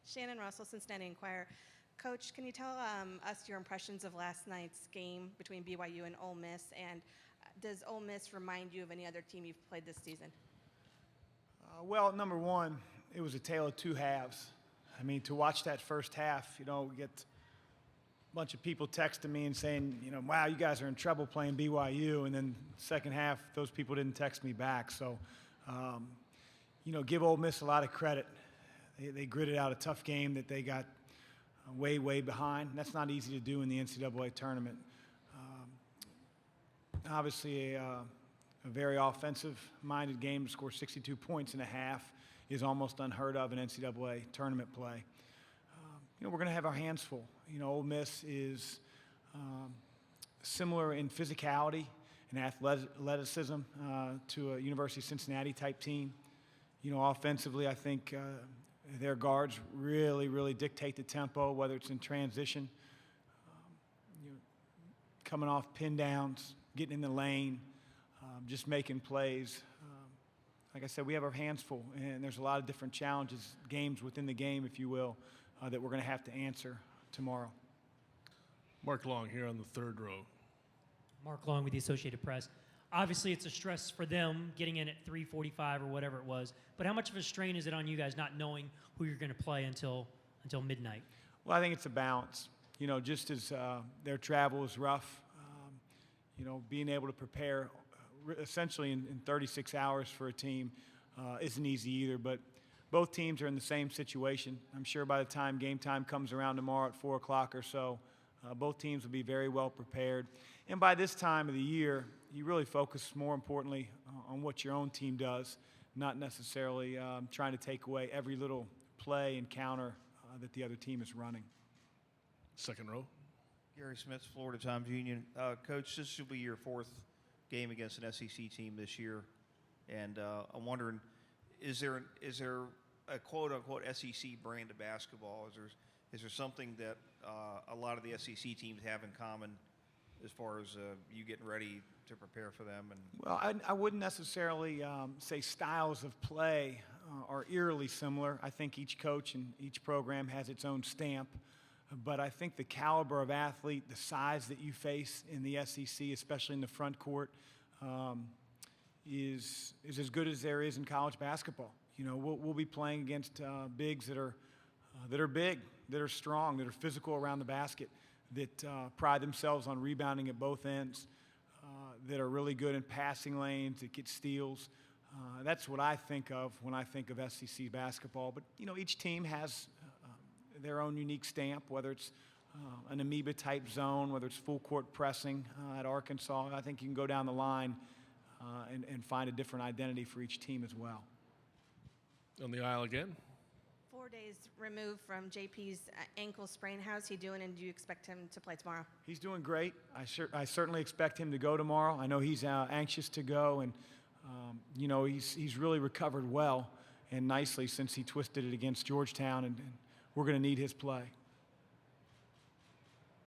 Shannon Russell, Cincinnati Enquirer. Coach, can you tell us your impressions of last night's game between BYU and Ole Miss, and does Ole Miss remind you of any other team you've played this season? Well, number one, it was a tale of two halves. I mean, to watch that first half, we get a bunch of people texting me and saying, wow, you guys are in trouble playing BYU, and then second half, those people didn't text me back. So, give Ole Miss a lot of credit. They gritted out a tough game that they got way, way behind. That's not easy to do in the NCAA tournament. Obviously, a very offensive-minded game to score 62 points in a half is almost unheard of in NCAA tournament play. We're going to have our hands full. Ole Miss is similar in physicality and athleticism to a University of Cincinnati type team. Offensively, I think their guards really, really dictate the tempo, whether it's in transition, coming off pin downs, getting in the lane, just making plays. Like I said, we have our hands full, and there's a lot of different challenges, games within the game, if you will, that we're going to have to answer tomorrow. Mark Long here on the third row. Mark Long with the Associated Press. Obviously, it's a stress for them getting in at 3:45 or whatever it was. But how much of a strain is it on you guys not knowing who you're going to play until midnight? Well, I think it's a balance. Just as their travel is rough, being able to prepare essentially in 36 hours for a team isn't easy either. But both teams are in the same situation. I'm sure by the time game time comes around tomorrow at 4 o'clock or so, both teams will be very well prepared. And by this time of the year, you really focus more importantly on what your own team does, not necessarily trying to take away every little play and counter that the other team is running. Second row. Gary Smith, Florida Times-Union. Coach, this will be your fourth game against an SEC team this year, and I'm wondering, is there a quote-unquote SEC brand of basketball? Is there something that a lot of the SEC teams have in common as far as you getting ready to prepare for them? Well, I wouldn't necessarily say styles of play are eerily similar. I think each coach and each program has its own stamp. But I think the caliber of athlete, the size that you face in the SEC, especially in the front court, is as good as there is in college basketball. We'll be playing against bigs that are big, that are strong, that are physical around the basket, that pride themselves on rebounding at both ends, that are really good in passing lanes, that get steals. That's what I think of when I think of SEC basketball. But each team has their own unique stamp, whether it's an amoeba-type zone, whether it's full-court pressing at Arkansas. I think you can go down the line and find a different identity for each team as well. On the aisle again. 4 days removed from JP's ankle sprain. How's he doing, and do you expect him to play tomorrow? He's doing great. I certainly expect him to go tomorrow. I know he's anxious to go, and he's really recovered well and nicely since he twisted it against Georgetown, and we're going to need his play.